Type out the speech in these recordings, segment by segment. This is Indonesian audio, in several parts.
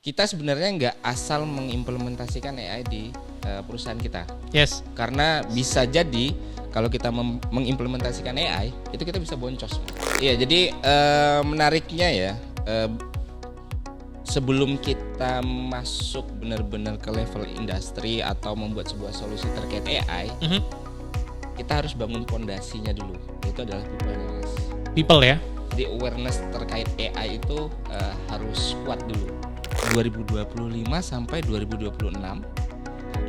kita sebenarnya nggak asal mengimplementasikan AI di perusahaan kita. Yes. Karena bisa jadi kalau kita mengimplementasikan AI itu kita bisa boncos. Iya, jadi menariknya ya, sebelum kita masuk benar-benar ke level industri atau membuat sebuah solusi terkait AI, kita harus bangun fondasinya dulu. Itu adalah people-nya, Mas. People ya. Jadi awareness terkait AI itu harus kuat dulu. 2025 sampai 2026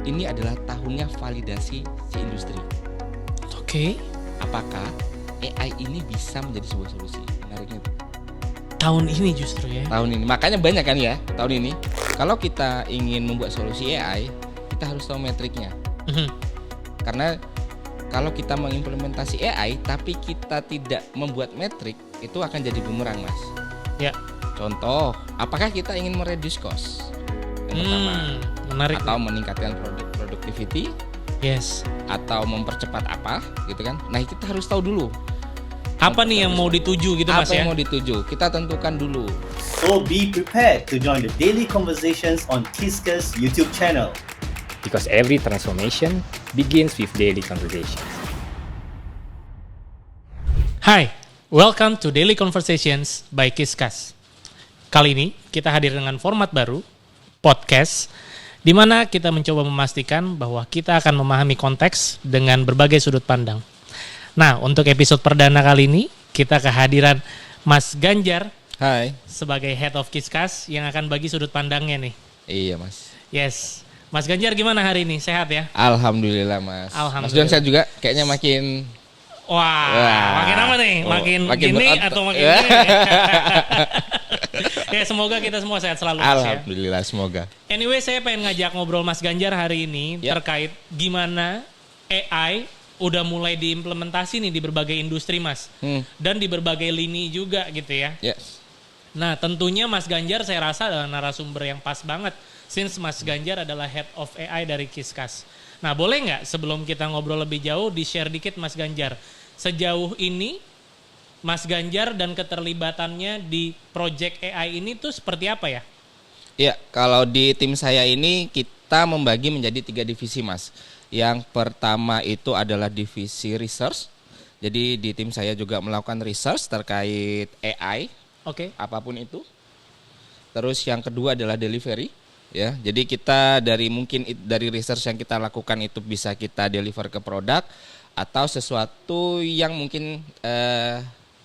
ini adalah tahunnya validasi si industri. Oke. Apakah AI ini bisa menjadi sebuah solusi? Menariknya tuh. Tahun ini justru ya. Tahun ini, makanya banyak kan ya tahun ini. Kalau kita ingin membuat solusi AI, kita harus tahu metriknya. Karena kalau kita mengimplementasi AI tapi kita tidak membuat metrik, itu akan jadi bumerang, Mas. Ya. Contoh, apakah kita ingin mereduce cost? Yang pertama, menarik. Atau meningkatkan productivity? Yes. Atau mempercepat apa, gitu kan? Nah, kita harus tahu dulu. Apa nih yang mau dituju gitu, Mas Apa ya? yang mau dituju? Kita tentukan dulu. So be prepared to join the daily conversations on Kiskas YouTube channel. Because every transformation begins with daily conversations. Hai, welcome to Daily Conversations by Kiskas. Kali ini kita hadir dengan format baru, podcast, di mana kita mencoba memastikan bahwa kita akan memahami konteks dengan berbagai sudut pandang. Nah, untuk episode perdana kali ini, kita kehadiran Mas Ganjar Hai. sebagai Head of Kiskas yang akan bagi sudut pandangnya nih. Iya, Mas. Yes. Mas Ganjar gimana hari ini? Sehat ya? Alhamdulillah, Mas. Alhamdulillah. Mas Don sehat juga? Kayaknya makin... Wah, makin apa nih? Makin gini berotot. atau makin gini? Ya, semoga kita semua sehat selalu, Mas, ya. Alhamdulillah, semoga. Anyway, saya pengen ngajak ngobrol Mas Ganjar hari ini terkait gimana AI udah mulai diimplementasi nih di berbagai industri, Mas. Dan di berbagai lini juga gitu ya. Yes. Nah, tentunya Mas Ganjar saya rasa adalah narasumber yang pas banget. Since Mas Ganjar adalah Head of AI dari Kiskas. Nah, boleh nggak sebelum kita ngobrol lebih jauh, di-share dikit Mas Ganjar. Sejauh ini, Mas Ganjar dan keterlibatannya di project AI ini tuh seperti apa ya? Iya, kalau di tim saya ini kita membagi menjadi 3 divisi, Mas. Yang pertama itu adalah divisi research. Jadi di tim saya juga melakukan research terkait AI, apapun itu. Terus yang kedua adalah delivery. Ya, jadi kita dari research yang kita lakukan itu bisa kita deliver ke produk atau sesuatu yang mungkin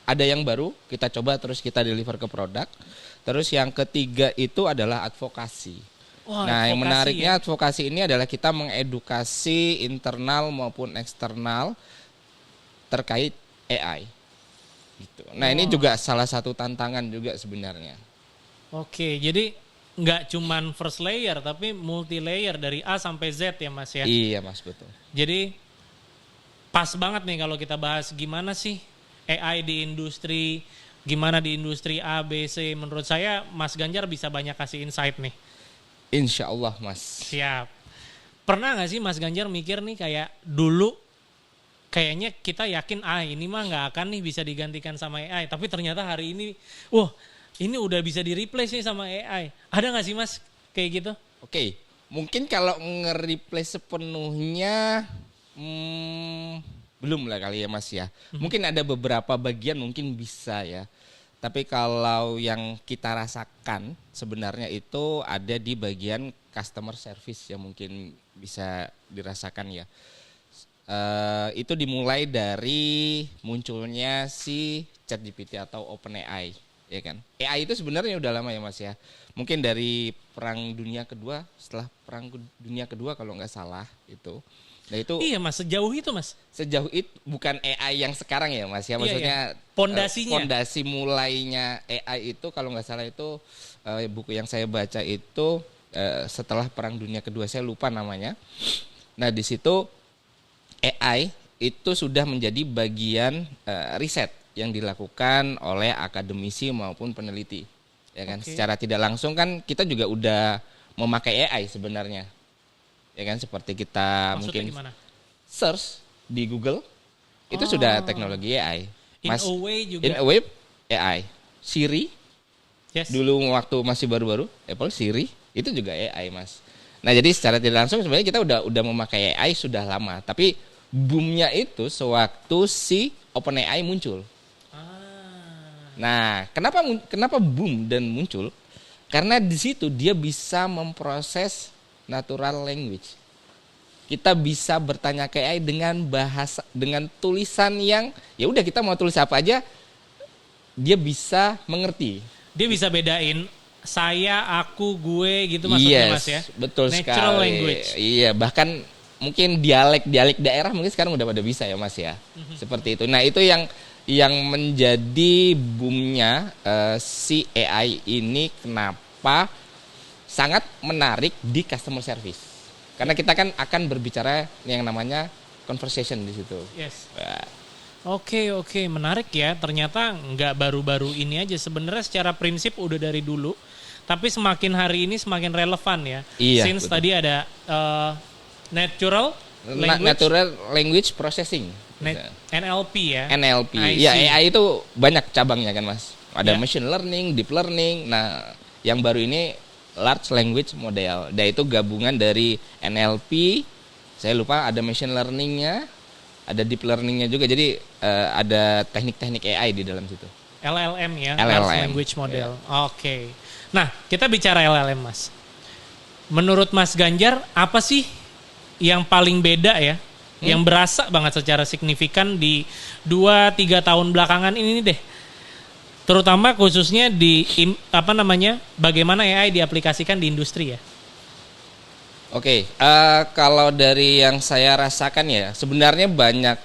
ada yang baru kita coba terus kita deliver ke produk. Terus yang ketiga itu adalah advokasi. Wah, nah, yang menariknya ya? advokasi ini adalah kita mengedukasi internal maupun eksternal terkait AI. Gitu. Nah, ini juga salah satu tantangan juga sebenarnya. Oke, jadi nggak cuman first layer tapi multi layer dari A sampai Z ya, Mas ya? Iya, Mas, betul. Jadi pas banget nih kalau kita bahas gimana sih AI di industri, gimana di industri A, B, C. Menurut saya Mas Ganjar bisa banyak kasih insight nih. Insya Allah, Mas. Siap. Pernah gak sih Mas Ganjar mikir nih kayak dulu kayaknya kita yakin ini mah gak akan nih bisa digantikan sama AI. Tapi ternyata hari ini, ini udah bisa di-replace nih sama AI. Ada gak sih Mas kayak gitu? Oke, mungkin kalau nge-replace sepenuhnya belum lah kali ya, Mas ya. Mungkin ada beberapa bagian mungkin bisa ya. Tapi kalau yang kita rasakan sebenarnya itu ada di bagian customer service yang mungkin bisa dirasakan ya. Itu dimulai dari munculnya si ChatGPT atau OpenAI, ya kan? AI itu sebenarnya udah lama ya, Mas ya. Mungkin dari Perang Dunia Kedua, setelah Perang Dunia Kedua kalau nggak salah itu. Nah itu iya, Mas, sejauh itu, Mas. Sejauh itu bukan AI yang sekarang ya, Mas ya. Maksudnya pondasinya. Pondasi mulainya AI itu kalau nggak salah itu buku yang saya baca itu setelah Perang Dunia Kedua, saya lupa namanya. Nah, di situ AI itu sudah menjadi bagian riset yang dilakukan oleh akademisi maupun peneliti. Ya kan? Secara tidak langsung kan kita juga udah memakai AI sebenarnya. Ya kan, seperti kita maksudnya mungkin gimana? Search di Google itu sudah teknologi AI. In a way juga. In a way AI. Siri Yes. Dulu waktu masih baru-baru Apple Siri itu juga AI, Mas. Nah, jadi secara tidak langsung sebenarnya kita udah memakai AI sudah lama, tapi boomnya itu sewaktu si OpenAI muncul. Nah, kenapa boom dan muncul? Karena di situ dia bisa memproses natural language. Kita bisa bertanya ke AI dengan bahasa, dengan tulisan yang ya udah kita mau tulis apa aja, dia bisa mengerti. Dia bisa bedain saya, aku, gue gitu maksudnya, Yes, Mas ya. betul Natural sekali. language. Iya, bahkan mungkin dialek daerah mungkin sekarang udah pada bisa ya, Mas ya. Seperti itu. Nah, itu yang menjadi boomnya si AI ini, kenapa sangat menarik di customer service. Karena kita kan akan berbicara yang namanya conversation di situ. Yes. Nah, Oke, menarik ya. Ternyata nggak baru-baru ini aja. Sebenarnya secara prinsip udah dari dulu, tapi semakin hari ini semakin relevan ya. Iya, Since betul. tadi ada natural language, natural language processing. NLP ya. NLP. I Ya, see. AI itu banyak cabangnya kan, Mas. Ada Ya. machine learning, deep learning. Nah, yang baru ini large language model. Dan itu gabungan dari NLP. Saya lupa ada machine learningnya, ada deep learningnya juga. Jadi ada teknik-teknik AI di dalam situ. LLM ya, LLM. Large Language Model. Oke. Nah, kita bicara LLM, Mas. Menurut Mas Ganjar, apa sih yang paling beda ya? Yang berasa banget secara signifikan di 2-3 tahun belakangan ini deh. Terutama khususnya di bagaimana AI diaplikasikan di industri ya. Oke, kalau dari yang saya rasakan ya, sebenarnya banyak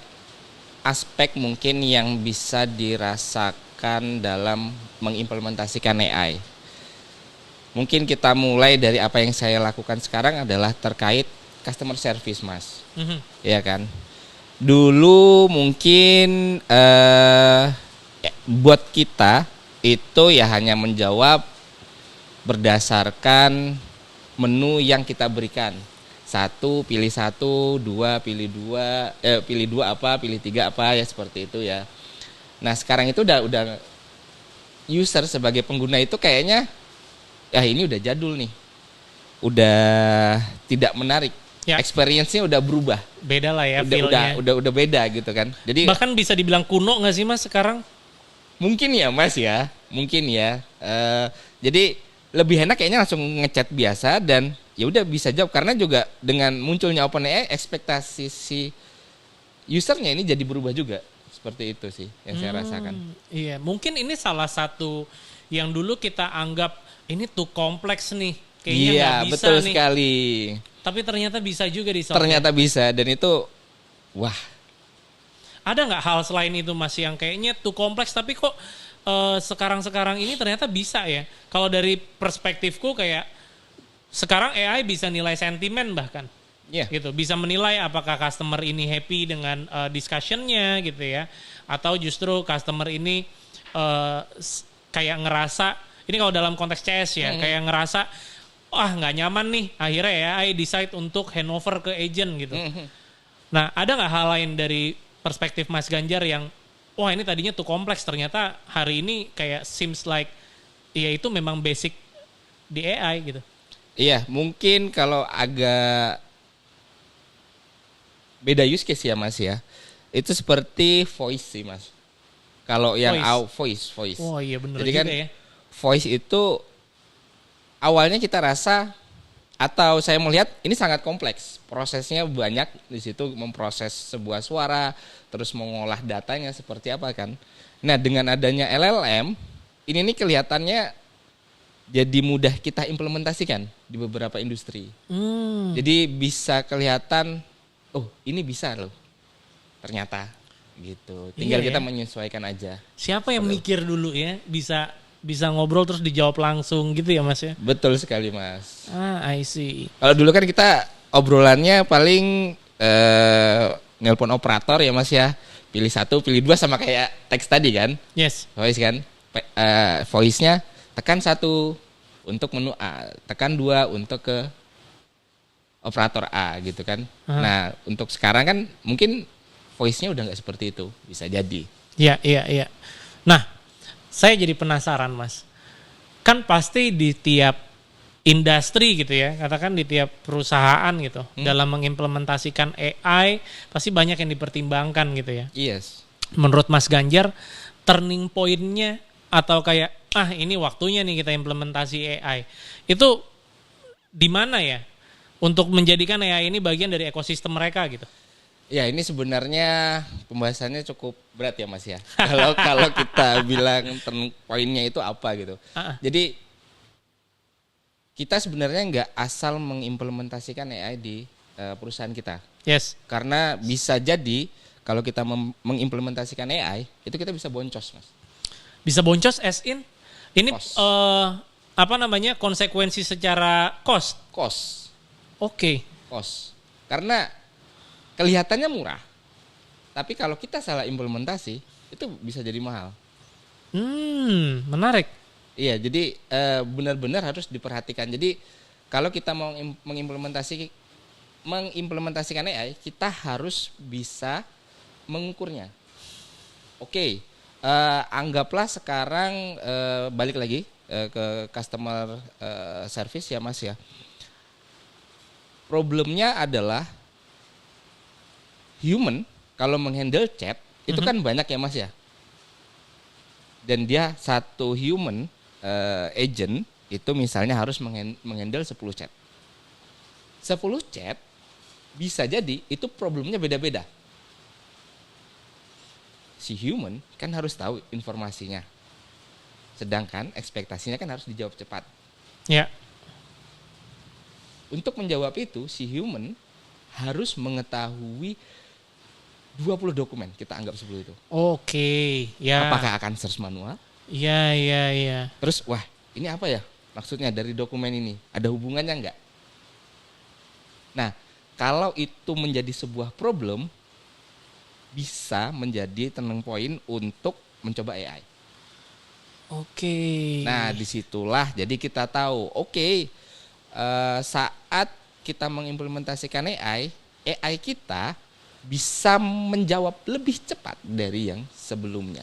aspek mungkin yang bisa dirasakan dalam mengimplementasikan AI. Mungkin kita mulai dari apa yang saya lakukan sekarang adalah terkait customer service, Mas. Ya kan? Dulu mungkin buat kita itu ya hanya menjawab berdasarkan menu yang kita berikan. 1 pilih 1, 2 pilih 2, pilih 2 apa, pilih 3 apa, ya seperti itu ya. Nah, sekarang itu udah user sebagai pengguna itu kayaknya ya ini udah jadul nih. Udah tidak menarik. Ya. Experience-nya udah berubah. Beda lah ya feel-nya. Udah beda gitu kan. Jadi Bahkan bisa dibilang kuno nggak sih, Mas, sekarang? mungkin ya, Mas ya. Mungkin ya. Jadi lebih enak kayaknya langsung ngechat biasa dan ya udah bisa jawab, karena juga dengan munculnya OpenAI ekspektasi si usernya ini jadi berubah juga. Seperti itu sih yang saya rasakan. Iya, mungkin ini salah satu yang dulu kita anggap ini tuh kompleks nih. Kayaknya Iya, nggak bisa betul nih. sekali. Tapi ternyata bisa juga di-solve. Ternyata bisa, dan itu wah. Ada nggak hal selain itu, Mas, yang kayaknya tuh kompleks tapi kok sekarang-sekarang ini ternyata bisa ya? Kalau dari perspektifku kayak sekarang AI bisa nilai sentimen bahkan. Iya. Gitu, bisa menilai apakah customer ini happy dengan discussion-nya gitu ya, atau justru customer ini kayak ngerasa, ini kalau dalam konteks CS ya, kayak ngerasa nggak nyaman nih, akhirnya ya I decide untuk handover ke agent gitu. Nah, ada nggak hal lain dari perspektif Mas Ganjar yang wah ini tadinya tuh kompleks, ternyata hari ini kayak seems like ya itu memang basic di AI gitu. Iya, mungkin kalau agak beda use case ya, Mas ya. Itu seperti voice sih, Mas. Kalau yang voice. Oh iya bener Jadi juga kan ya. voice itu awalnya kita rasa, atau saya melihat ini sangat kompleks. Prosesnya banyak di situ, memproses sebuah suara, terus mengolah datanya seperti apa kan. Nah, dengan adanya LLM, ini nih kelihatannya jadi mudah kita implementasikan di beberapa industri. Jadi bisa kelihatan, oh ini bisa loh ternyata gitu. Tinggal Iya kita ya. menyesuaikan aja. Siapa yang mikir dulu ya bisa ngobrol terus dijawab langsung gitu ya, Mas ya? Betul sekali, Mas. I see. Kalau dulu kan kita obrolannya paling nelpon operator ya, Mas ya. Pilih 1, pilih 2 sama kayak teks tadi kan. Yes. Voice kan. Voice-nya tekan 1 untuk menu A, tekan 2 untuk ke operator A gitu kan. Nah, untuk sekarang kan mungkin voice-nya udah nggak seperti itu, bisa jadi. Iya. Nah, saya jadi penasaran, Mas. kan pasti di tiap industri gitu ya, katakan di tiap perusahaan gitu, dalam mengimplementasikan AI pasti banyak yang dipertimbangkan gitu ya. Yes. Menurut Mas Ganjar, turning point-nya atau kayak ini waktunya nih kita implementasi AI, itu di mana ya untuk menjadikan AI ini bagian dari ekosistem mereka gitu? Ya ini sebenarnya pembahasannya cukup berat ya Mas ya. Kalau kita bilang turning point-nya itu apa gitu. Jadi kita sebenarnya nggak asal mengimplementasikan AI di perusahaan kita. Yes. Karena bisa jadi kalau kita mengimplementasikan AI, itu kita bisa boncos, Mas. Bisa boncos as in? Ini Cost. konsekuensi secara cost? Cost. Oke. Cost. Karena kelihatannya murah. Tapi kalau kita salah implementasi, itu bisa jadi mahal. Menarik. Iya, jadi benar-benar harus diperhatikan. Jadi kalau kita mau mengimplementasikan AI, kita harus bisa mengukurnya. Oke, anggaplah sekarang balik lagi ke customer service ya Mas ya. Problemnya adalah human kalau menghandle chat itu kan banyak ya Mas ya. Dan dia satu human agent itu misalnya harus menghandle 10 chat. 10 chat bisa jadi itu problemnya beda-beda. Si human kan harus tahu informasinya. Sedangkan ekspektasinya kan harus dijawab cepat. Ya. Untuk menjawab itu si human harus mengetahui 20 dokumen, kita anggap 10 itu. Oke, ya. Apakah akan search manual? Iya. Terus wah ini apa ya maksudnya dari dokumen ini? Ada hubungannya enggak? Nah kalau itu menjadi sebuah problem bisa menjadi turning point untuk mencoba AI. Oke. Nah disitulah jadi kita tahu saat kita mengimplementasikan AI kita bisa menjawab lebih cepat dari yang sebelumnya.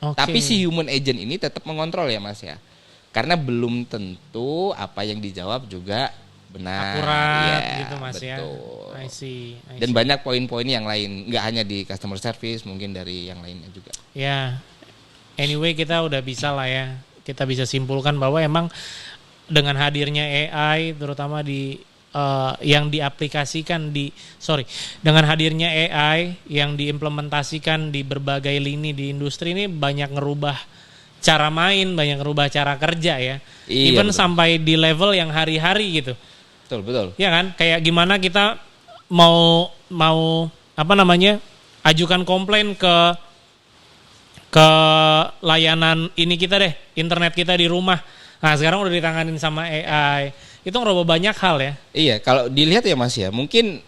Oke. Tapi si human agent ini tetap mengontrol ya Mas ya. Karena belum tentu apa yang dijawab juga benar. Akurat Ya, gitu Mas betul. ya. I see. Dan banyak poin-poin yang lain, nggak hanya di customer service, mungkin dari yang lainnya juga. Ya. Anyway kita udah bisa lah ya. Kita bisa simpulkan bahwa emang dengan hadirnya AI terutama di dengan hadirnya AI yang diimplementasikan di berbagai lini di industri ini banyak ngerubah cara main, banyak ngerubah cara kerja ya. Iya, Even betul. sampai di level yang hari-hari gitu. Betul. Ya kan? Kayak gimana kita mau ajukan komplain ke layanan ini kita deh, internet kita di rumah. Nah, sekarang udah ditanganin sama AI. Itu ngerubah banyak hal ya. Iya, kalau dilihat ya Mas ya, mungkin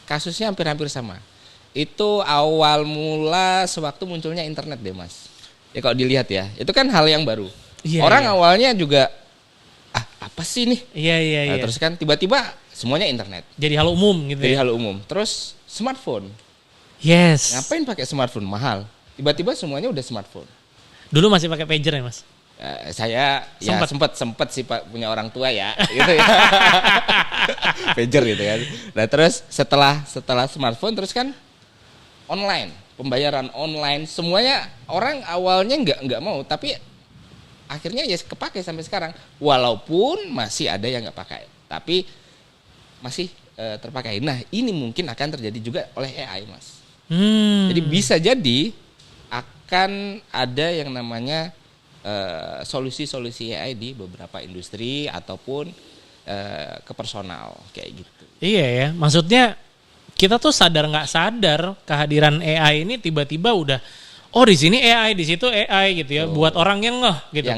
kasusnya hampir-hampir sama. Itu awal mula sewaktu munculnya internet deh Mas. Ya kalau dilihat ya, itu kan hal yang baru. Iya, Orang iya. awalnya juga apa sih nih? Iya. Nah, terus kan tiba-tiba semuanya internet. Jadi hal umum gitu Jadi ya. hal umum. Terus smartphone. Yes. Ngapain pakai smartphone mahal? Tiba-tiba semuanya udah smartphone. Dulu masih pakai pager ya, Mas? Saya ya sempet sih Pak punya orang tua ya gitu ya. Pager gitu kan. Nah, terus setelah smartphone terus kan online, pembayaran online, semuanya orang awalnya nggak mau, tapi akhirnya ya kepake sampai sekarang. Walaupun masih ada yang nggak pakai, tapi masih terpakai. Nah, ini mungkin akan terjadi juga oleh AI, Mas. Jadi bisa jadi akan ada yang namanya solusi-solusi AI di beberapa industri ataupun ke personal kayak gitu. Iya ya, maksudnya kita tuh sadar nggak sadar kehadiran AI ini tiba-tiba udah di sini AI, di situ AI gitu ya, buat orang yang ngeh gitu.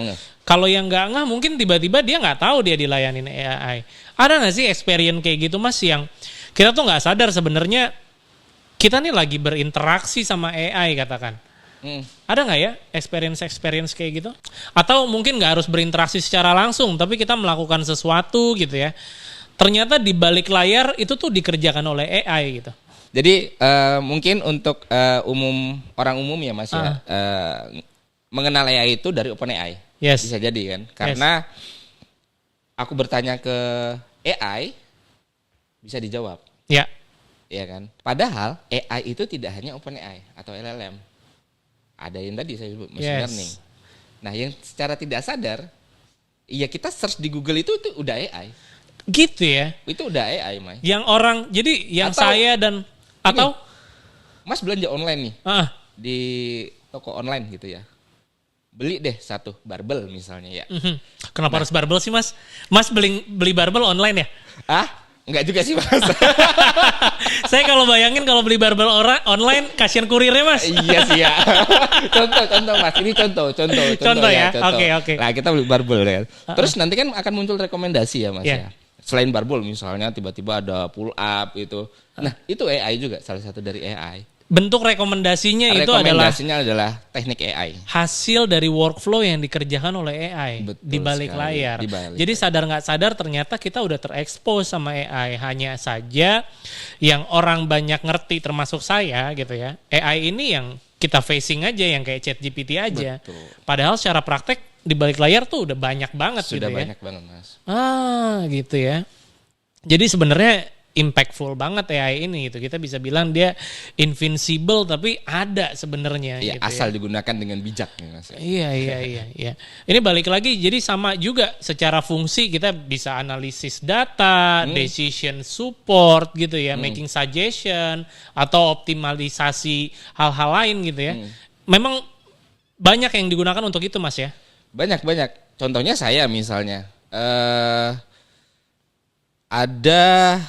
Kalau yang nggak ngeh mungkin tiba-tiba dia nggak tahu dia dilayanin AI. Ada nggak sih experience kayak gitu Mas yang kita tuh nggak sadar sebenarnya kita nih lagi berinteraksi sama AI katakan. Ada nggak ya experience kayak gitu? Atau mungkin nggak harus berinteraksi secara langsung, tapi kita melakukan sesuatu gitu ya. Ternyata di balik layar itu tuh dikerjakan oleh AI gitu. Jadi mungkin untuk orang umum ya Mas ya, mengenal AI itu dari OpenAI. Yes. Bisa jadi kan. Karena aku bertanya ke AI bisa dijawab. Ya. Ya kan. Padahal AI itu tidak hanya OpenAI atau LLM. Ada yang tadi saya sebut machine learning. Nah, yang secara tidak sadar, ya kita search di Google itu udah AI. Gitu ya. Itu udah AI, Mas. Yang orang, jadi yang Atau- saya dan atau Mas belanja online nih ah, di toko online gitu ya. Beli deh satu barbel misalnya ya. kenapa harus barbel sih Mas? Mas beli barbel online ya? Ah, enggak juga sih, Mas. Saya kalau bayangin kalau beli barbel online kasihan kurirnya Mas. Iya sih ya. Contoh Mas. Ini contoh Contoh ya. Oke. Nah, kita beli barbel ya. Terus nanti kan akan muncul rekomendasi ya, Mas Iya. ya. Selain barbel misalnya tiba-tiba ada pull up itu. Nah, itu AI juga salah satu dari AI. Bentuk rekomendasinya itu adalah Rekomendasinya adalah teknik AI. hasil dari workflow yang dikerjakan oleh AI Betul di balik sekali, layar. di balik Jadi sadar nggak sadar ternyata kita udah terekspos sama AI. Hanya saja yang orang banyak ngerti termasuk saya gitu ya. AI ini yang kita facing aja yang kayak ChatGPT aja. Betul. Padahal secara praktek di balik layar tuh udah banyak banget Sudah gitu ya. banyak banget, Mas. Gitu ya. Jadi sebenarnya impactful banget AI ini gitu. Kita bisa bilang dia invincible tapi ada sebenarnya Iya, gitu asal ya. digunakan dengan bijak ya, Mas. Iya. Ini balik lagi jadi sama juga secara fungsi kita bisa analisis data, decision support gitu ya, making suggestion atau optimalisasi hal-hal lain gitu ya. Memang banyak yang digunakan untuk itu Mas ya. Banyak. Contohnya saya misalnya ada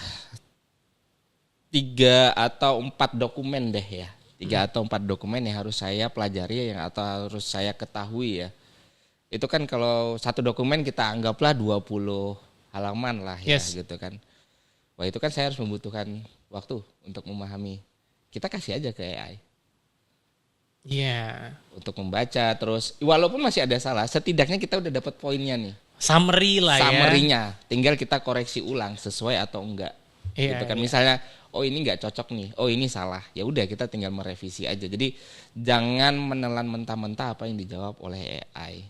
3 atau 4 dokumen deh ya. 3 atau 4 dokumen yang harus saya pelajari atau harus saya ketahui ya. Itu kan kalau satu dokumen kita anggaplah 20 halaman lah ya gitu kan. Wah, itu kan saya harus membutuhkan waktu untuk memahami. Kita kasih aja ke AI. Iya. Untuk membaca terus walaupun masih ada salah, setidaknya kita udah dapat poinnya nih. Summary lah ya. Summary-nya, tinggal kita koreksi ulang sesuai atau enggak. Iya, gitu kan. iya. Misalnya, oh ini enggak cocok nih, oh ini salah. Ya udah kita tinggal merevisi aja. Jadi jangan menelan mentah-mentah apa yang dijawab oleh AI.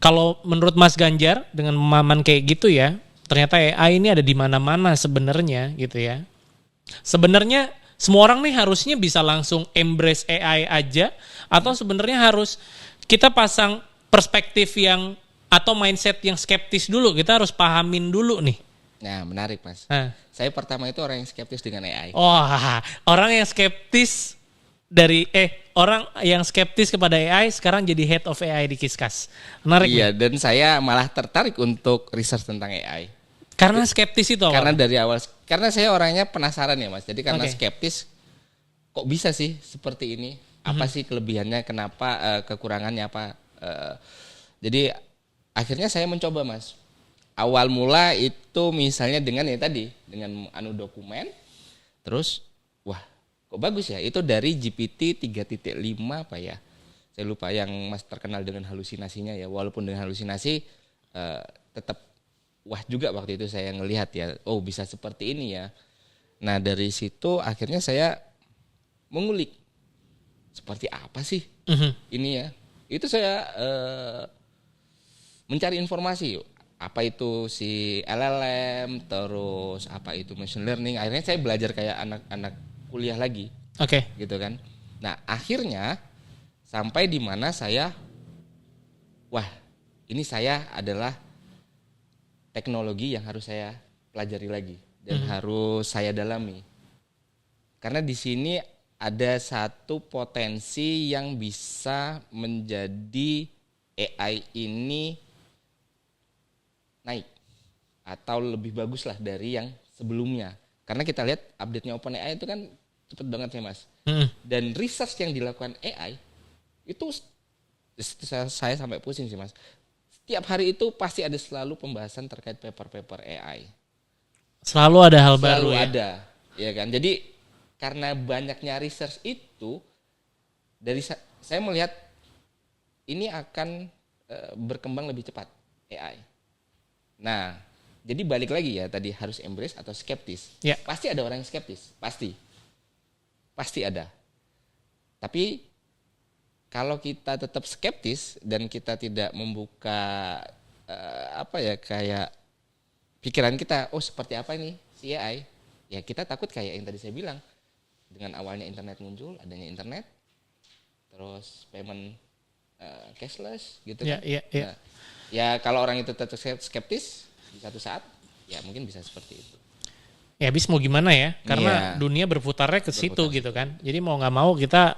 Kalau menurut Mas Ganjar dengan pemahaman kayak gitu ya, ternyata AI ini ada di mana-mana sebenarnya gitu ya. Sebenarnya semua orang nih harusnya bisa langsung embrace AI aja atau sebenarnya harus kita pasang perspektif yang atau mindset yang skeptis dulu. Kita harus pahamin dulu nih. Nah, menarik Mas. Nah. Saya pertama itu orang yang skeptis dengan AI. Orang yang skeptis orang yang skeptis kepada AI sekarang jadi head of AI di Kiskas. Menarik Iya, nih. dan saya malah tertarik untuk research tentang AI. Karena skeptis itu Karena awalnya. dari awal, karena saya orangnya penasaran ya Mas. Jadi karena Oke. skeptis, kok bisa sih seperti ini? Apa sih kelebihannya? Kenapa? Kekurangannya apa? Jadi akhirnya saya mencoba Mas. Awal mula itu misalnya dengan ya tadi, dengan dokumen, terus wah kok bagus ya? Itu dari GPT 3.5 apa ya? Saya lupa yang Mas terkenal dengan halusinasinya ya. Walaupun dengan halusinasi tetap wah juga waktu itu saya ngelihat ya, oh bisa seperti ini ya. Nah dari situ akhirnya saya mengulik seperti apa sih ini ya. Itu saya mencari informasi, apa itu si LLM, terus apa itu machine learning. Akhirnya saya belajar kayak anak-anak kuliah lagi, Oke. gitu kan. Nah akhirnya sampai di mana saya, wah ini saya adalah teknologi yang harus saya pelajari lagi dan harus saya dalami. Karena di sini ada satu potensi yang bisa menjadi AI ini naik atau lebih bagus lah dari yang sebelumnya. Karena kita lihat update-nya OpenAI itu kan cepet banget ya Mas. Dan research yang dilakukan AI itu saya sampai pusing sih Mas. Setiap hari itu pasti ada selalu pembahasan terkait paper-paper AI. Selalu ada hal baru Selalu ya. ada, ya kan. Jadi karena banyaknya research itu, dari saya melihat ini akan berkembang lebih cepat AI. Nah, jadi balik lagi ya tadi harus embrace atau skeptis. Ya. Pasti ada orang yang skeptis, pasti ada. Tapi kalau kita tetap skeptis dan kita tidak membuka kayak pikiran kita, seperti apa ini si AI? Ya kita takut kayak yang tadi saya bilang. Dengan awalnya internet muncul, adanya internet, terus payment cashless gitu kan. Nah, ya kalau orang itu tetap skeptis di satu saat, ya mungkin bisa seperti itu. Ya habis mau gimana ya? Karena dunia berputarnya ke situ gitu kan. Jadi mau nggak mau kita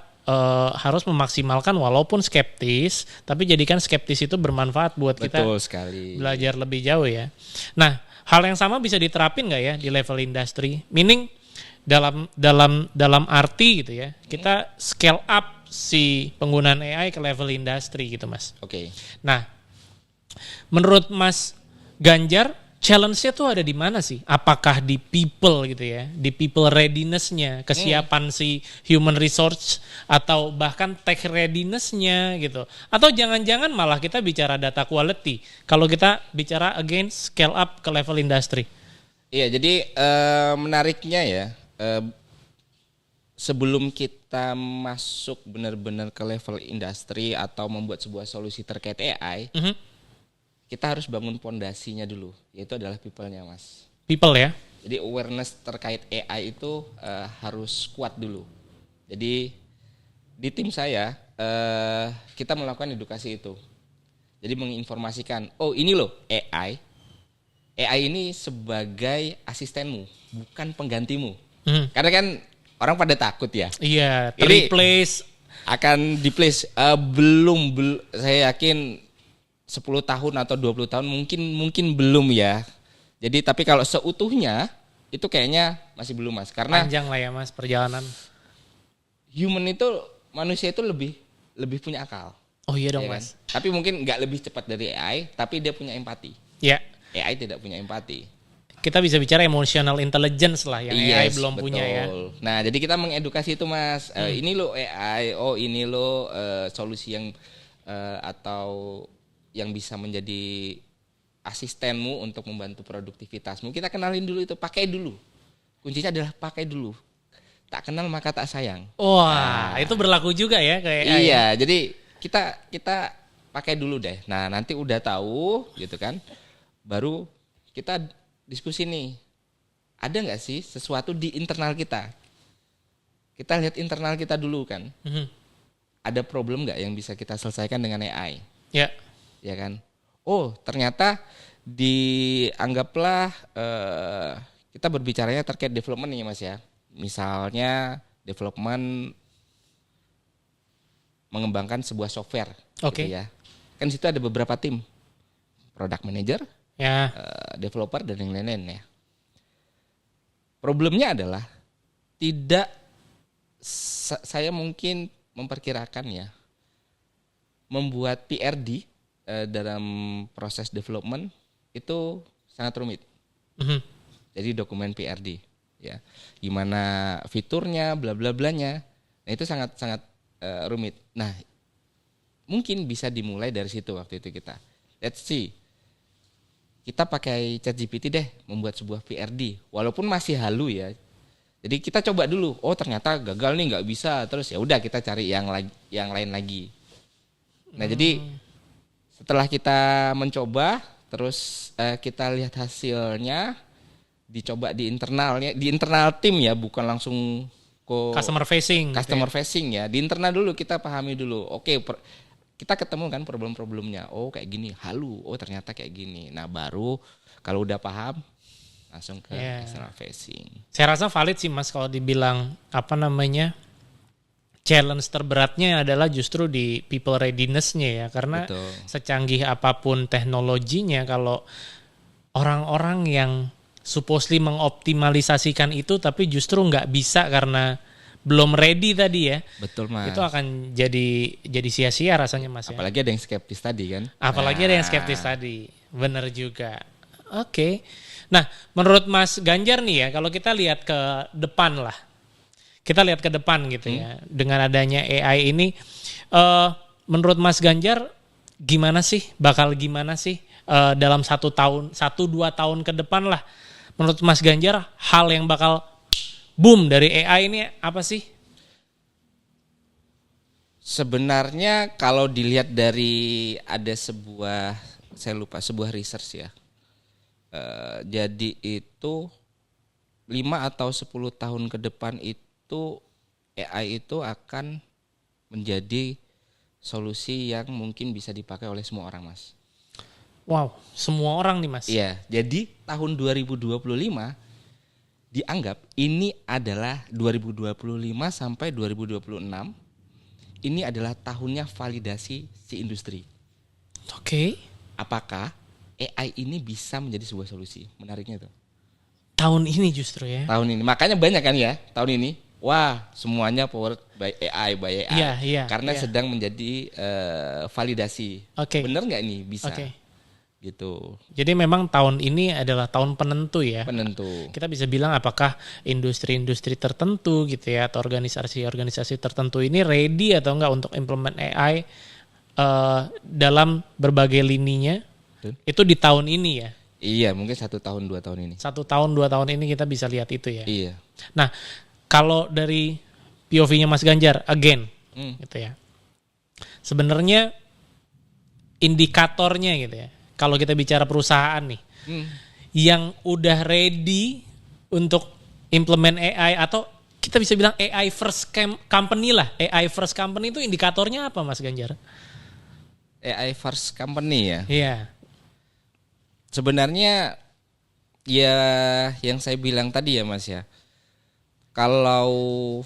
harus memaksimalkan walaupun skeptis, tapi jadikan skeptis itu bermanfaat buat kita. Betul sekali. Belajar lebih jauh ya. Nah, hal yang sama bisa diterapin nggak ya di level industri? Meaning dalam arti gitu ya, kita scale up si penggunaan AI ke level industri gitu Mas. Oke. Nah, menurut Mas Ganjar, challenge-nya tuh ada di mana sih? Apakah di people gitu ya, di people readiness-nya, kesiapan si human resource atau bahkan tech readiness-nya gitu. Atau jangan-jangan malah kita bicara data quality kalau kita bicara again scale up ke level industri. Iya, jadi menariknya ya, sebelum kita masuk benar-benar ke level industri atau membuat sebuah solusi terkait AI, kita harus bangun pondasinya dulu, yaitu adalah people-nya Mas. People ya? Jadi awareness terkait AI itu harus kuat dulu. Jadi di tim saya kita melakukan edukasi itu. Jadi menginformasikan, ini loh AI. AI ini sebagai asistenmu, bukan penggantimu. Karena kan orang pada takut ya. Iya, replace akan di-place belum saya yakin 10 tahun atau 20 tahun mungkin belum ya. Jadi tapi kalau seutuhnya itu kayaknya masih belum Mas, karena panjang lah ya Mas perjalanan. Manusia itu lebih punya akal. Oh iya dong ya Mas. Kan? Tapi mungkin nggak lebih cepat dari AI, tapi dia punya empati. Ya. AI tidak punya empati. Kita bisa bicara emotional intelligence lah yang AI belum betul. punya ya. Nah, jadi kita mengedukasi itu Mas. Ini lo AI, ini lo solusi yang atau yang bisa menjadi asistenmu untuk membantu produktivitasmu. Kita kenalin dulu itu, pakai dulu. Kuncinya adalah pakai dulu. Tak kenal maka tak sayang. Wah, itu berlaku juga ya kayak AI. Iya, jadi kita pakai dulu deh. Nah, nanti udah tahu gitu kan. Baru kita diskusi nih, ada nggak sih sesuatu di internal kita? Kita lihat internal kita dulu kan. Ada problem nggak yang bisa kita selesaikan dengan AI? Ya. Ya kan? Oh ternyata dianggaplah kita berbicaranya terkait development nih Mas ya. Misalnya development mengembangkan sebuah software. Oke. Gitu ya. Kan di situ ada beberapa tim, product manager, developer dan yang lain-lain ya. Problemnya adalah saya mungkin memperkirakan ya, membuat PRD dalam proses development itu sangat rumit. Jadi dokumen PRD ya, gimana fiturnya, bla bla blanya, nah itu sangat rumit. Nah mungkin bisa dimulai dari situ waktu itu kita. Let's see. Kita pakai ChatGPT deh membuat sebuah PRD, walaupun masih halu ya. Jadi kita coba dulu. Oh ternyata gagal nih, nggak bisa. Terus ya udah kita cari yang lain lagi. Nah jadi setelah kita mencoba, terus kita lihat hasilnya, dicoba di internal tim ya, bukan langsung customer facing ya. Di internal dulu kita pahami dulu. Oke. Kita ketemu kan problem-problemnya. Oh kayak gini, halu. Oh ternyata kayak gini. Nah baru kalau udah paham langsung ke external facing. Saya rasa valid sih Mas kalau dibilang challenge terberatnya adalah justru di people readiness-nya ya. Karena secanggih apapun teknologinya, kalau orang-orang yang supposedly mengoptimalisasikan itu tapi justru nggak bisa karena belum ready tadi ya. Betul Mas. Itu akan jadi sia-sia rasanya Mas. Apalagi ada yang skeptis tadi kan. Apalagi ada yang skeptis tadi. Bener juga. Oke. Nah menurut Mas Ganjar nih ya, kalau kita lihat ke depan lah. Kita lihat ke depan gitu ya. Dengan adanya AI ini. Menurut Mas Ganjar gimana sih? Bakal gimana sih? Dalam 1-2 tahun ke depan lah. Menurut Mas Ganjar hal yang bakal boom dari AI ini apa sih? Sebenarnya kalau dilihat dari ada sebuah research ya. Jadi itu 5 atau 10 tahun ke depan itu AI itu akan menjadi solusi yang mungkin bisa dipakai oleh semua orang, Mas. Wow, semua orang nih Mas. Iya, jadi tahun 2025 dianggap ini adalah 2025 sampai 2026 ini adalah tahunnya validasi si industri. Oke. Apakah AI ini bisa menjadi sebuah solusi? Menariknya tuh. Tahun ini justru ya. Tahun ini. Makanya banyak kan ya tahun ini. Wah, semuanya powered by AI, Iya, karena iya. sedang menjadi validasi. Oke. Bener nggak ini bisa? Oke. Gitu. Jadi memang tahun ini adalah tahun penentu ya. Penentu. Kita bisa bilang apakah industri-industri tertentu gitu ya atau organisasi-organisasi tertentu ini ready atau enggak untuk implement AI dalam berbagai lininya. Betul. Itu di tahun ini ya. Iya, mungkin 1 tahun 2 tahun ini. 1 tahun 2 tahun ini kita bisa lihat itu ya. Iya. Nah, kalau dari POV-nya Mas Ganjar again gitu ya. Sebenarnya indikatornya gitu ya. Kalau kita bicara perusahaan nih yang udah ready untuk implement AI atau kita bisa bilang AI first company lah. AI first company itu indikatornya apa Mas Ganjar? AI first company ya. Iya. Sebenarnya ya yang saya bilang tadi ya Mas ya. Kalau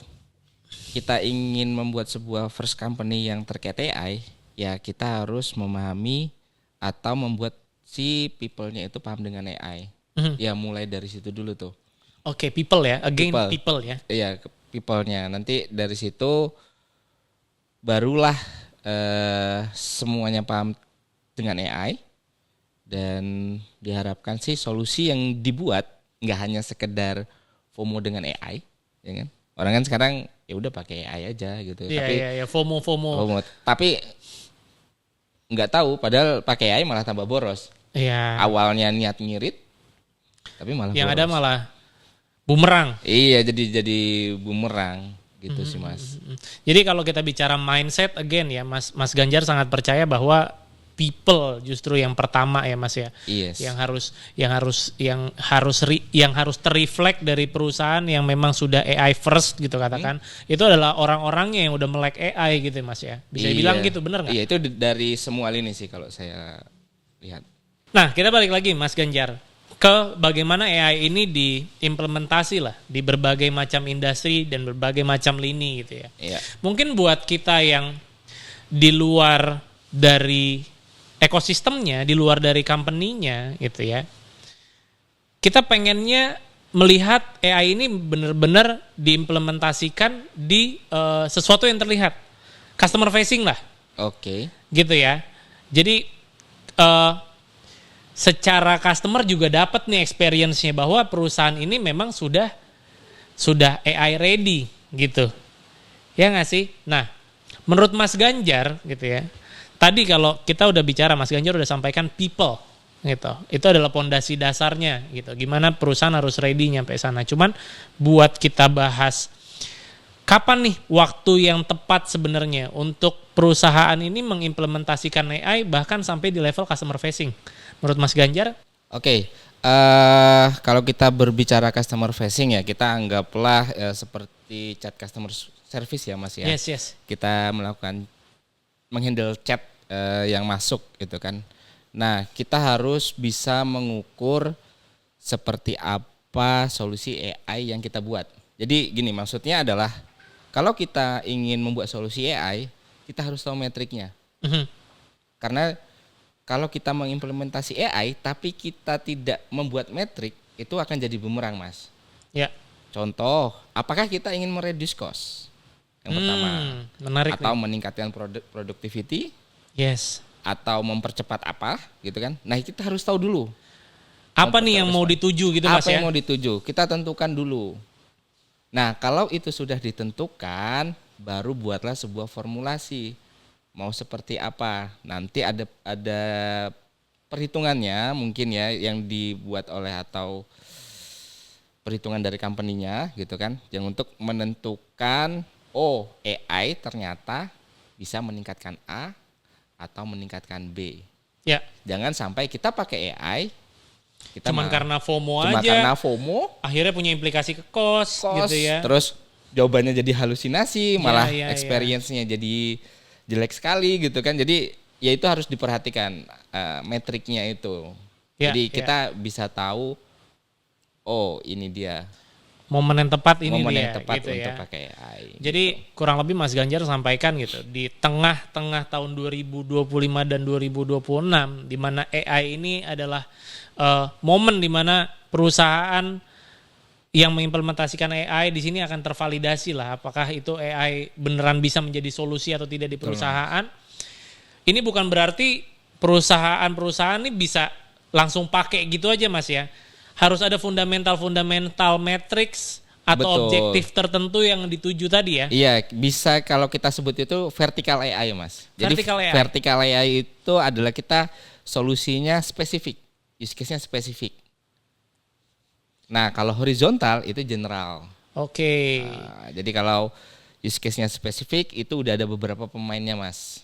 kita ingin membuat sebuah first company yang terkait AI, ya kita harus memahami atau membuat si people-nya itu paham dengan AI. Ya mulai dari situ dulu tuh. Oke, people ya. Again People. people ya. Iya, people-nya. Nanti dari situ barulah semuanya paham dengan AI dan diharapkan sih solusi yang dibuat nggak hanya sekedar FOMO dengan AI, ya kan? Orang kan sekarang ya udah pakai AI aja gitu. Iya, FOMO. FOMO. Tapi nggak tahu, padahal pakai AI malah tambah boros. Iya. Awalnya niat ngirit, tapi malah Yang boros. ada malah bumerang. Iya, jadi bumerang gitu sih Mas. Jadi kalau kita bicara mindset again ya, Mas Ganjar sangat percaya bahwa people justru yang pertama ya Mas ya. Yes. Yang harus terreflect dari perusahaan yang memang sudah AI first gitu katakan. Itu adalah orang-orangnya yang udah melek AI gitu Mas ya. Bisa dibilang gitu, bener nggak? Iya, itu dari semua lini sih kalau saya lihat. Nah, kita balik lagi Mas Ganjar ke bagaimana AI ini diimplementasi lah di berbagai macam industri dan berbagai macam lini gitu ya. Iya. Mungkin buat kita yang di luar dari ekosistemnya, di luar dari company-nya gitu ya. Kita pengennya melihat AI ini benar-benar diimplementasikan di sesuatu yang terlihat. Customer facing lah. Oke. Gitu ya. Jadi secara customer juga dapat nih experience-nya bahwa perusahaan ini memang sudah AI ready gitu. Ya nggak sih? Nah, menurut Mas Ganjar gitu ya. Tadi kalau kita udah bicara, Mas Ganjar udah sampaikan people gitu. Itu adalah pondasi dasarnya gitu. Gimana perusahaan harus ready nyampe sana. Cuman buat kita bahas kapan nih waktu yang tepat sebenarnya untuk perusahaan ini mengimplementasikan AI bahkan sampai di level customer facing. Menurut Mas Ganjar? Oke. Kalau kita berbicara customer facing ya, kita anggaplah seperti chat customer service ya Mas ya. Yes. Kita menghandle chat yang masuk gitu kan. Nah, kita harus bisa mengukur seperti apa solusi AI yang kita buat. Jadi gini, maksudnya adalah kalau kita ingin membuat solusi AI, kita harus tahu metriknya. Karena kalau kita mengimplementasi AI tapi kita tidak membuat metrik, itu akan jadi bumerang, Mas. Ya. Contoh, apakah kita ingin mereduce cost? Yang pertama, menarik atau nih. meningkatkan productivity, Yes. atau mempercepat apa, gitu kan? Nah, kita harus tahu dulu. Apa nih yang mau dituju gitu Mas Apa ya? yang mau dituju? Kita tentukan dulu. Nah, kalau itu sudah ditentukan, baru buatlah sebuah formulasi. Mau seperti apa? Nanti ada perhitungannya mungkin ya yang dibuat oleh atau perhitungan dari company-nya gitu kan, yang untuk menentukan AI ternyata bisa meningkatkan A atau meningkatkan B. Ya. Jangan sampai kita pakai AI kita Cuman karena FOMO cuma aja. karena FOMO, Akhirnya punya implikasi ke kos gitu ya. terus jawabannya jadi halusinasi, malah ya. experience-nya jadi jelek sekali gitu kan. Jadi ya itu harus diperhatikan metriknya itu. Ya, Jadi ya. kita bisa tahu, oh ini dia Momen yang tepat ini momen dia yang tepat gitu untuk ya. pakai AI. Jadi kurang lebih Mas Ganjar sampaikan gitu di tengah-tengah tahun 2025 dan 2026 di mana AI ini adalah momen di mana perusahaan yang mengimplementasikan AI di sini akan tervalidasi lah apakah itu AI beneran bisa menjadi solusi atau tidak di perusahaan. Ini bukan berarti perusahaan-perusahaan ini bisa langsung pakai gitu aja Mas ya. Harus ada fundamental matrix atau Betul. objektif tertentu yang dituju tadi ya. Iya, bisa kalau kita sebut itu vertical AI, Mas. Jadi Vertical AI. vertical AI itu adalah kita solusinya spesifik, use case-nya spesifik. Nah, kalau horizontal itu general. Oke. Jadi kalau use case-nya spesifik itu udah ada beberapa pemainnya, Mas.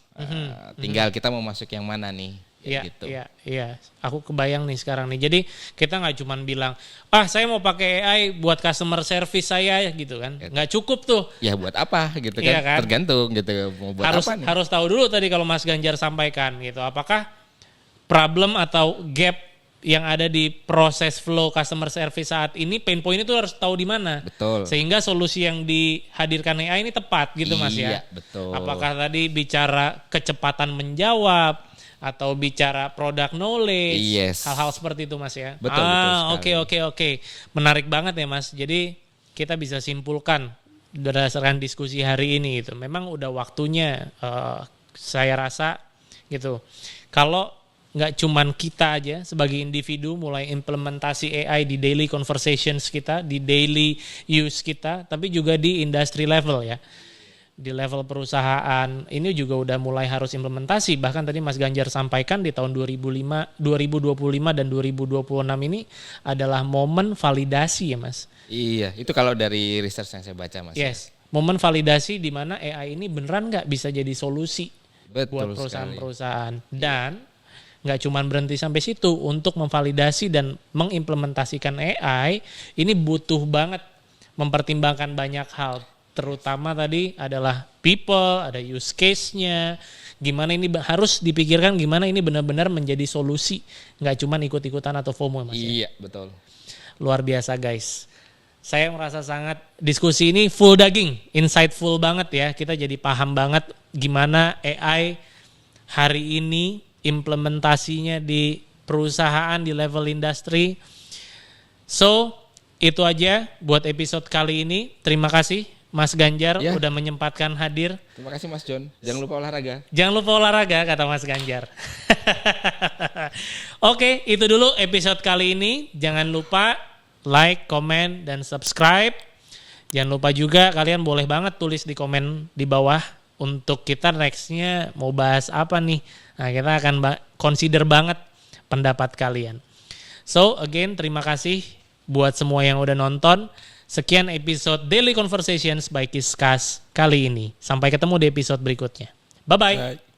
Tinggal kita mau masuk yang mana nih. Iya, Gitu. iya. Aku kebayang nih sekarang nih. Jadi kita nggak cuman bilang, saya mau pakai AI buat customer service saya gitu kan. Nggak cukup tuh. Ya buat apa gitu kan? Iya kan? Tergantung gitu mau buat harus apa nih. harus tahu dulu tadi kalau Mas Ganjar sampaikan gitu. Apakah problem atau gap yang ada di proses flow customer service saat ini, pain point itu harus tahu di mana. Betul. Sehingga solusi yang dihadirkan AI ini tepat gitu Mas ya. Iya, betul. Apakah tadi bicara kecepatan menjawab atau bicara product knowledge, Yes. hal-hal seperti itu Mas ya. Betul, betul sekali. Oke. Menarik banget ya Mas. Jadi kita bisa simpulkan berdasarkan diskusi hari ini gitu. Memang udah waktunya saya rasa gitu. Kalau nggak cuman kita aja sebagai individu mulai implementasi AI di daily conversations kita, di daily use kita, tapi juga di industry level ya. Di level perusahaan ini juga udah mulai harus implementasi. Bahkan tadi Mas Ganjar sampaikan di tahun 2025 dan 2026 ini adalah momen validasi ya Mas. Iya, itu kalau dari research yang saya baca, Mas. Yes, momen validasi di mana AI ini beneran nggak bisa jadi solusi buat Betul perusahaan-perusahaan. Dan nggak cuma berhenti sampai situ, untuk memvalidasi dan mengimplementasikan AI ini butuh banget mempertimbangkan banyak hal. Terutama tadi adalah people, ada use case-nya, gimana ini harus dipikirkan gimana ini benar-benar menjadi solusi, nggak cuma ikut-ikutan atau FOMO Mas. Iya, betul. Luar biasa guys. Saya merasa sangat diskusi ini full daging, insightful banget ya. Kita jadi paham banget gimana AI hari ini implementasinya di perusahaan di level industri. So, itu aja buat episode kali ini. Terima kasih Mas Ganjar Ya. udah menyempatkan hadir. Terima kasih Mas John. Jangan lupa olahraga. Jangan lupa olahraga kata Mas Ganjar. Oke, itu dulu episode kali ini. Jangan lupa like, comment, dan subscribe. Jangan lupa juga kalian boleh banget tulis di komen di bawah untuk kita nextnya mau bahas apa nih. Nah, kita akan consider banget pendapat kalian. So, again, terima kasih buat semua yang udah nonton. Sekian episode Daily Conversations by Kiskas kali ini. Sampai ketemu di episode berikutnya. Bye-bye. Bye.